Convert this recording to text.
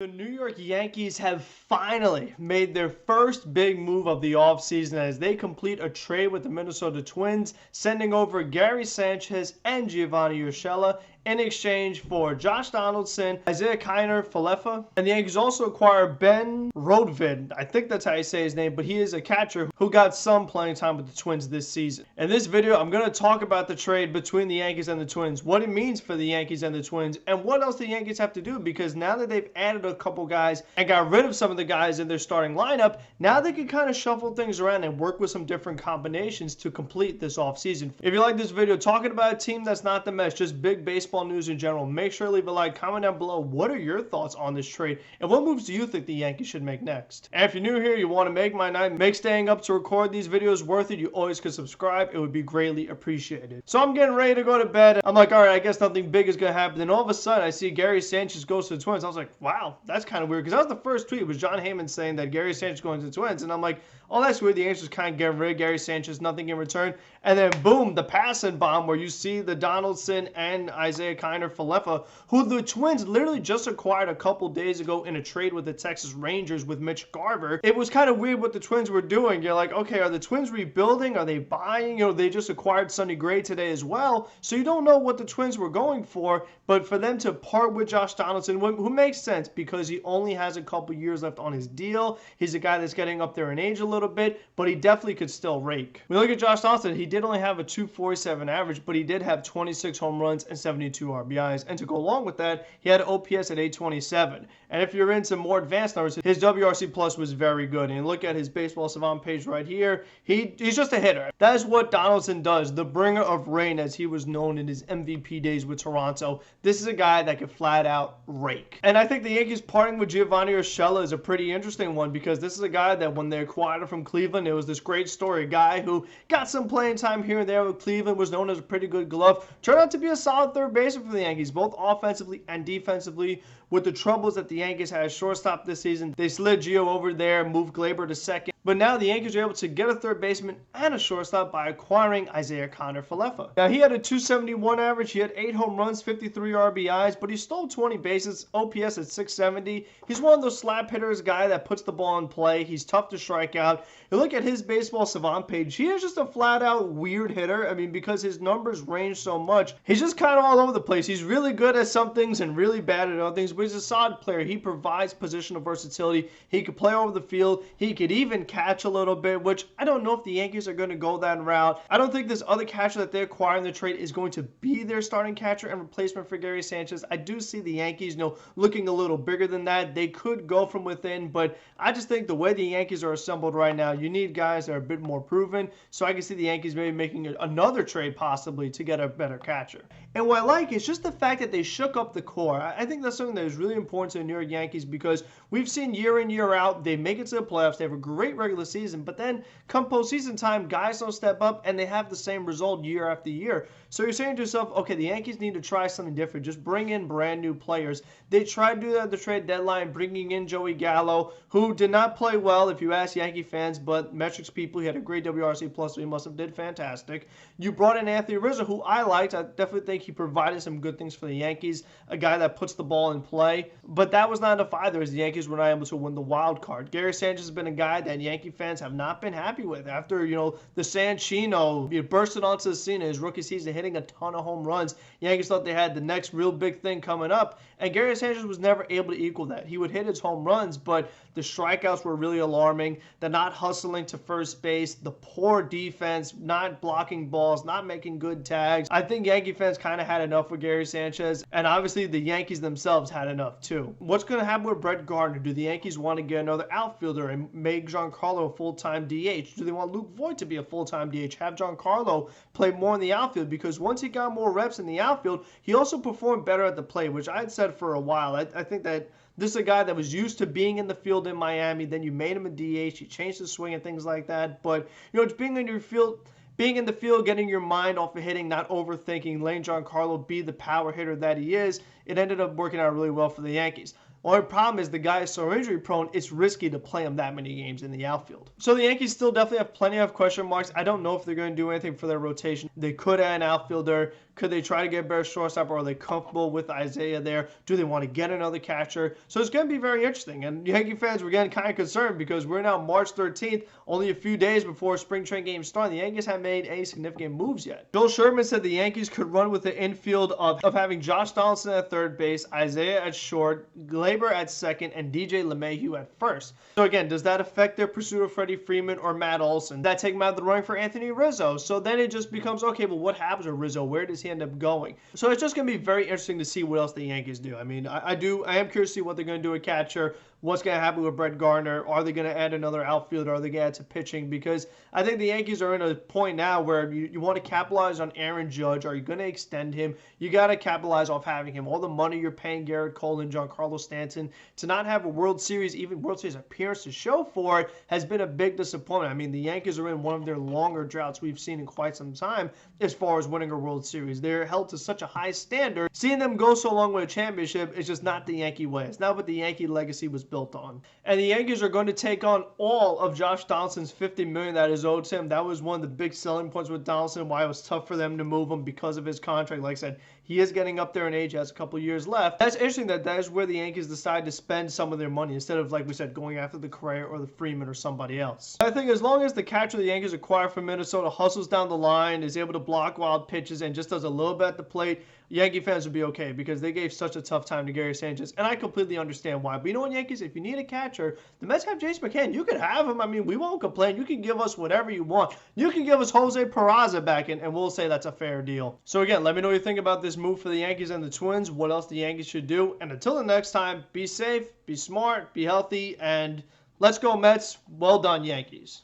The New York Yankees have finally made their first big move of the offseason as they complete a trade with the Minnesota Twins, sending over Gary Sanchez and Giovanni Urshela in exchange for Josh Donaldson, Isiah Kiner-Falefa, and the Yankees also acquire Ben Rortvedt. I think that's how you say his name, but he is a catcher who got some playing time with the Twins this season. In this video, I'm going to talk about the trade between the Yankees and the Twins, what it means for the Yankees and the Twins, and what else the Yankees have to do, because now that they've added a couple guys and got rid of some of the guys in their starting lineup, now they can kind of shuffle things around and work with some different combinations to complete this offseason. If you like this video talking about a team that's not the Mets, just big baseball news in general, make sure to leave a like, comment down below what are your thoughts on this trade and what moves do you think the Yankees should make next. And if you're new here, you want to make my night, make staying up to record these videos worth it, you always could subscribe. It would be greatly appreciated. So I'm getting ready to go to bed. I'm like, all right, I guess nothing big is going to happen. Then all of a sudden I see Gary Sanchez goes to the Twins. I was like, wow, that's kind of weird, because that was the first tweet. It was John Heyman saying that Gary Sanchez going to the Twins, and I'm like, oh, that's weird. The Yankees just kind of getting rid of Gary Sanchez, nothing in return. And then boom, the passing bomb where you see the Donaldson and Isiah Kiner-Falefa, who the Twins literally just acquired a couple days ago in a trade with the Texas Rangers with Mitch Garver. It was kind of weird what the Twins were doing. You're like, okay, are the Twins rebuilding? Are they buying? You know, they just acquired Sonny Gray today as well. So you don't know what the Twins were going for, but for them to part with Josh Donaldson, who makes sense because he only has a couple years left on his deal. He's a guy that's getting up there in age a little bit, but he definitely could still rake. We look at Josh Donaldson, he did only have a 247 average, but he did have 26 home runs and 72 RBIs. And to go along with that, he had an OPS at 827. And if you're into more advanced numbers, his WRC plus was very good. And look at his baseball savant page right here. He's just a hitter. That is what Donaldson does, the bringer of rain, as he was known in his MVP days with Toronto. This is a guy that could flat out rake. And I think the Yankees parting with Giovanni Urshela is a pretty interesting one, because this is a guy that when they acquired him from Cleveland, it was this great story. A guy who got some playing time here and there with Cleveland, was known as a pretty good glove, turned out to be a solid third baseman for the Yankees, both offensively and defensively. With the troubles that the Yankees had at shortstop this season, they slid Gio over there, moved Glaber to second. But now the Yankees are able to get a third baseman and a shortstop by acquiring Isiah Kiner-Falefa. Now, he had a 271 average, he had 8 home runs, 53 RBIs, but he stole 20 bases, OPS at 670. He's one of those slap hitters, guy that puts the ball in play. He's tough to strike out. You look at his baseball savant page, he is just a flat out weird hitter. I mean, because his numbers range so much, he's just kind of all over the place. He's really good at some things and really bad at other things, but he's a solid player. He provides positional versatility. He could play over the field. He could even catch a little bit, which I don't know if the Yankees are going to go that route. I don't think this other catcher that they acquire in the trade is going to be their starting catcher and replacement for Gary Sanchez. I do see the Yankees, looking a little bigger than that. They could go from within, but I just think the way the Yankees are assembled right now, you need guys that are a bit more proven. So I can see the Yankees maybe making another trade possibly to get a better catcher. And what I like is just the fact that they shook up the core. I think that's something that is really important to the New York Yankees, because we've seen year in, year out, they make it to the playoffs, they have a great regular season, but then come postseason time, guys don't step up and they have the same result year after year. So you're saying to yourself, okay, the Yankees need to try something different, just bring in brand new players. They tried to do that at the trade deadline, bringing in Joey Gallo, who did not play well if you ask Yankee fans, but metrics people, he had a great WRC plus, so he must have did fantastic. You brought in Anthony Rizzo, who I liked. I definitely think he provided some good things for the Yankees, a guy that puts the ball in play. But that was not enough either, as the Yankees were not able to win the wild card. Gary Sanchez has been a guy that Yankee fans have not been happy with. After, the Sanchino bursted onto the scene in his rookie season, hitting a ton of home runs, Yankees thought they had the next real big thing coming up, and Gary Sanchez was never able to equal that. He would hit his home runs, but the strikeouts were really alarming. The not hustling to first base, the poor defense, not blocking balls, not making good tags. I think Yankee fans kind of had enough with Gary Sanchez, and obviously the Yankees themselves had enough too. What's going to happen with Brett Gardner? Do the Yankees want to get another outfielder and make Giancarlo a full-time DH? Do they want Luke Voit to be a full-time DH? Have Giancarlo play more in the outfield? Because once he got more reps in the outfield, he also performed better at the plate, which I had said for a while. I think that this is a guy that was used to being in the field in Miami. Then you made him a DH. You changed his swing and things like that. But, it's being in your field, being in the field, getting your mind off of hitting, not overthinking, letting Giancarlo be the power hitter that he is, it ended up working out really well for the Yankees. Only problem is the guy is so injury prone, it's risky to play him that many games in the outfield. So the Yankees still definitely have plenty of question marks. I don't know if they're going to do anything for their rotation. They could add an outfielder, Could they try to get a better shortstop, or are they comfortable with Isiah there? Do they want to get another catcher? So it's going to be very interesting. And Yankee fans were getting kind of concerned because we're now March 13th, only a few days before spring training games start. The Yankees haven't made any significant moves yet. Joel Sherman said the Yankees could run with the infield of having Josh Donaldson at third base, Isiah at short, Gleyber at second, and DJ LeMahieu at first. So again, does that affect their pursuit of Freddie Freeman or Matt Olson? That take him out of the running for Anthony Rizzo? So then it just becomes, okay, well, what happens with Rizzo? Where does he end up going? So it's just going to be very interesting to see what else the Yankees do. I mean, I am curious to see what they're going to do at catcher. What's going to happen with Brett Gardner? Are they going to add another outfielder? Are they going to add to pitching? Because I think the Yankees are in a point now where you want to capitalize on Aaron Judge. Are you going to extend him? You got to capitalize off having him. All the money you're paying Garrett Cole and Giancarlo Stanton to not have a World Series, even World Series appearance to show for it, has been a big disappointment. I mean, the Yankees are in one of their longer droughts we've seen in quite some time as far as winning a World Series. They're held to such a high standard. Seeing them go so long with a championship is just not the Yankee way. It's not what the Yankee legacy was built on. And the Yankees are going to take on all of Josh Donaldson's $50 million that is owed to him. That was one of the big selling points with Donaldson, why it was tough for them to move him because of his contract. Like I said, he is getting up there in age, has a couple years left. That's interesting that is where the Yankees decide to spend some of their money instead of, like we said, going after the Correa or the Freeman or somebody else. I think as long as the catcher the Yankees acquire from Minnesota hustles down the line, is able to block wild pitches, and just does a little bit at the plate, Yankee fans would be okay because they gave such a tough time to Gary Sanchez, and I completely understand why. But you know what, Yankees, if you need a catcher, the Mets have Jace McCann. You could have him. I mean, we won't complain. You can give us whatever you want. You can give us Jose Peraza back, and we'll say that's a fair deal. So again, let me know what you think about this move for the Yankees and the Twins, what else the Yankees should do. And until the next time, be safe, be smart, be healthy, and let's go Mets. Well done, Yankees.